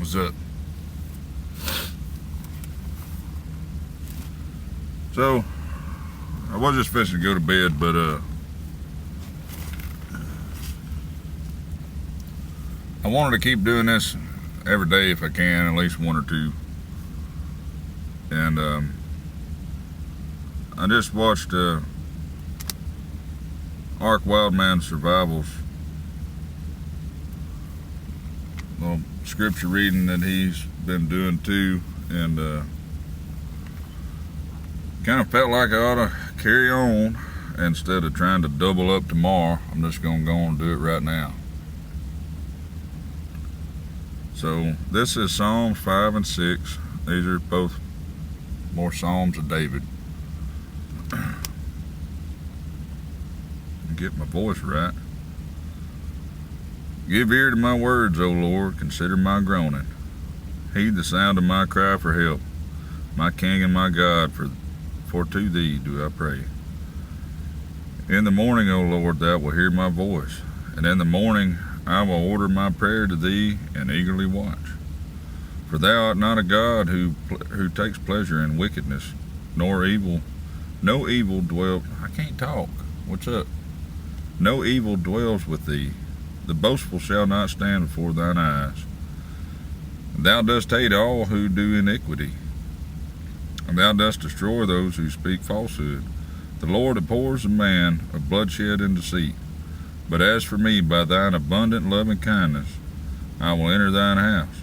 What's up? So, I was just fixing to go to bed, but I wanted to keep doing this every day if I can, at least one or two. And I just watched Ark Wildman Survivals, little scripture reading that he's been doing too, and kind of felt like I ought to carry on instead of trying to double up tomorrow. I'm just going to go on and do it right now. So this is Psalms 5 and 6. These are both more Psalms of David. Get my voice right. Give ear to my words, O Lord, consider my groaning. Heed the sound of my cry for help, my King and my God, for to thee do I pray. In the morning, O Lord, thou wilt hear my voice, and in the morning I will order my prayer to thee and eagerly watch. For thou art not a God who takes pleasure in wickedness, nor evil. No evil dwell. I can't talk. What's up? No evil dwells with thee. The boastful shall not stand before thine eyes. Thou dost hate all who do iniquity, and thou dost destroy those who speak falsehood. The Lord abhors a man of bloodshed and deceit. But as for me, by thine abundant love and kindness, I will enter thine house.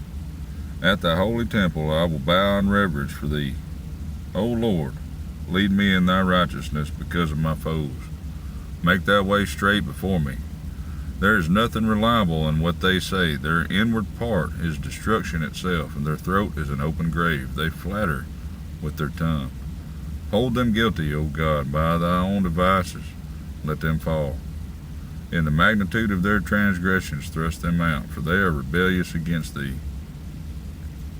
At thy holy temple I will bow in reverence for thee. O Lord, lead me in thy righteousness because of my foes. Make thy way straight before me. There is nothing reliable in what they say. Their inward part is destruction itself, and their throat is an open grave. They flatter with their tongue. Hold them guilty, O God, by thy own devices. Let them fall. In the magnitude of their transgressions thrust them out, for they are rebellious against thee.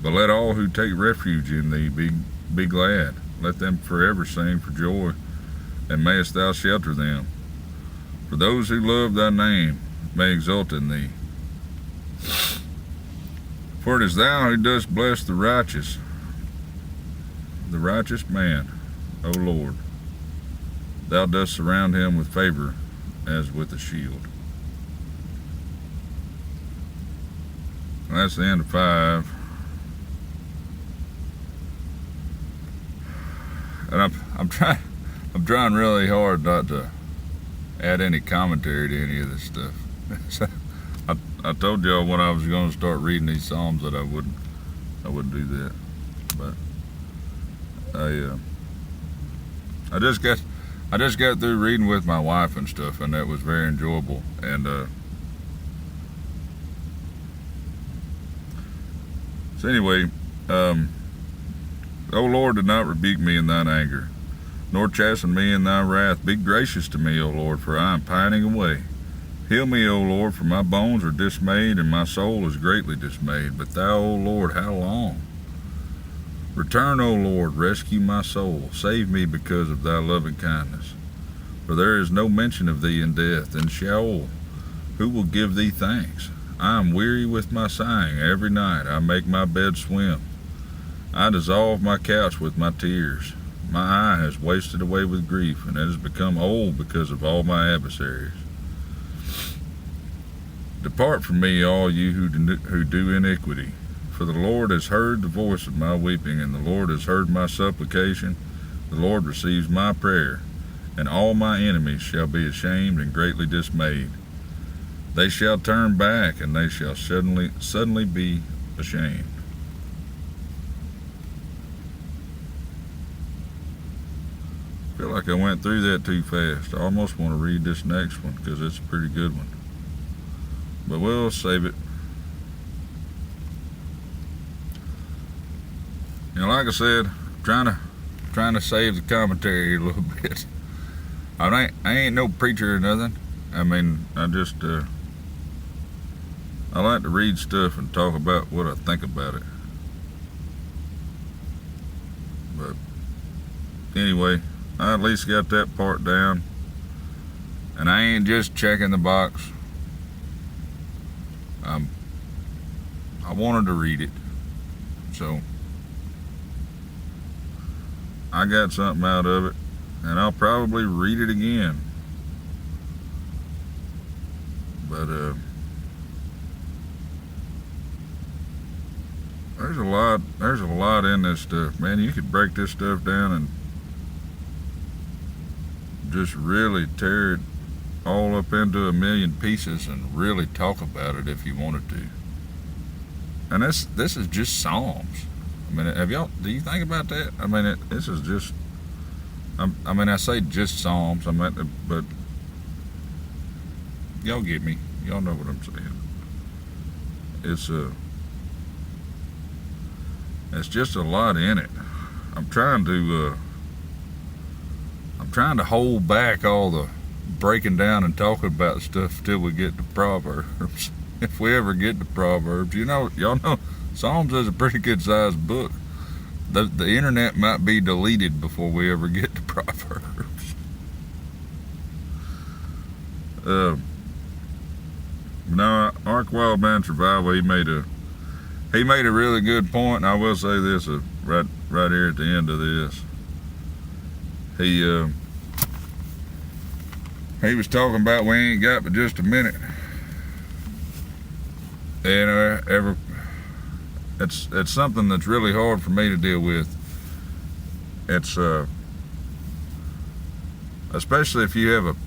But let all who take refuge in thee be glad. Let them forever sing for joy, and mayest thou shelter them. For those who love thy name may exult in thee. For it is thou who dost bless the righteous man, O Lord. Thou dost surround him with favor as with a shield. And that's the end of 5. And I'm trying really hard not to add any commentary to any of this stuff. I told y'all when I was going to start reading these Psalms that I wouldn't do that. But I just got through reading with my wife and stuff, and that was very enjoyable. And so anyway, O Lord, did not rebuke me in thine anger, nor chasten me in thy wrath. Be gracious to me, O Lord, for I am pining away. Heal me, O Lord, for my bones are dismayed, and my soul is greatly dismayed. But thou, O Lord, how long? Return, O Lord, rescue my soul. Save me because of thy loving kindness. For there is no mention of thee in death. In Sheol, who will give thee thanks? I am weary with my sighing. Every night I make my bed swim. I dissolve my couch with my tears. My eye has wasted away with grief, and it has become old because of all my adversaries. Depart from me, all you who do iniquity. For the Lord has heard the voice of my weeping, and the Lord has heard my supplication. The Lord receives my prayer, and all my enemies shall be ashamed and greatly dismayed. They shall turn back, and they shall suddenly be ashamed. I feel like I went through that too fast. I almost want to read this next one because it's a pretty good one. But we'll save it. You know, like I said, trying to save the commentary a little bit. I ain't no preacher or nothing. I mean, I like to read stuff and talk about what I think about it. But anyway, I at least got that part down. And I ain't just checking the box. I'm I wanted to read it. So I got something out of it, and I'll probably read it again. But there's a lot in this stuff, man. You could break this stuff down and just really tear it all up into a million pieces and really talk about it if you wanted to. And this is just Psalms. I mean, do you think about that? I mean, this is just, I say just Psalms, but y'all get me. Y'all know what I'm saying. It's just a lot in it. I'm trying to hold back all the breaking down and talking about stuff till we get to Proverbs. If we ever get to Proverbs, y'all know Psalms is a pretty good sized book. The internet might be deleted before we ever get to Proverbs. No, Ark Wildman Survival, he made a really good point, and I will say this right here at the end of this. He was talking about we ain't got but just a minute, and it's something that's really hard for me to deal with. It's especially if you have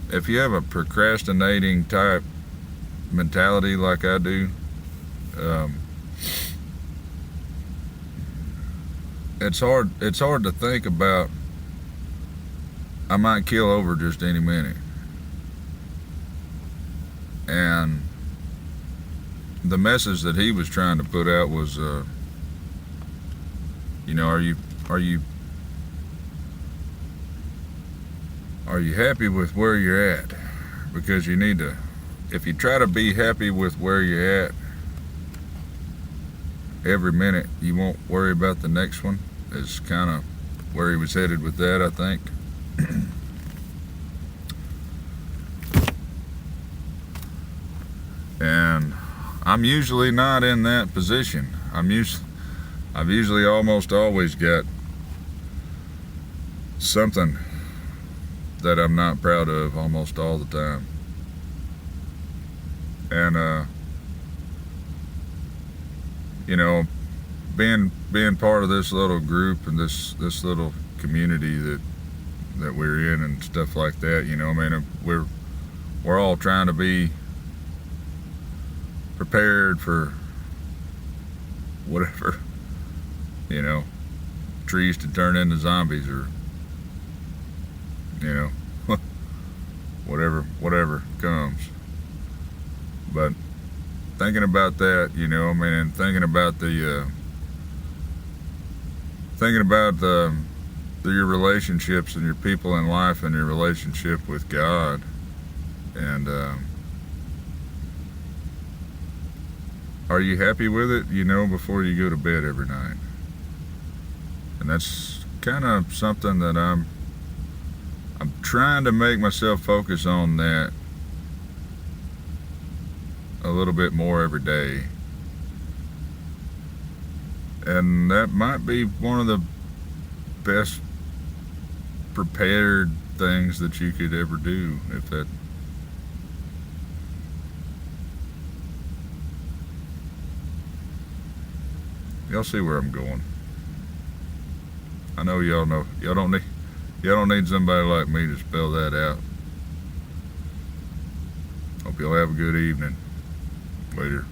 a procrastinating type mentality like I do. It's hard to think about. I might kill over just any minute, and the message that he was trying to put out was, are you happy with where you're at? Because you need to. If you try to be happy with where you're at every minute, you won't worry about the next one. Is kind of where he was headed with that, I think. And I'm usually not in that position. I've usually almost always got something that I'm not proud of almost all the time. And being part of this little group and this little community that we're in and stuff like that, we're all trying to be prepared for whatever, trees to turn into zombies, or whatever comes. But thinking about that, and thinking about your relationships and your people in life and your relationship with God, and are you happy with it, before you go to bed every night? And that's kind of something that I'm trying to make myself focus on that a little bit more every day. And that might be one of the best prepared things that you could ever do, if that. Y'all see where I'm going. I know y'all know. Y'all don't need somebody like me to spell that out. Hope y'all have a good evening. Later.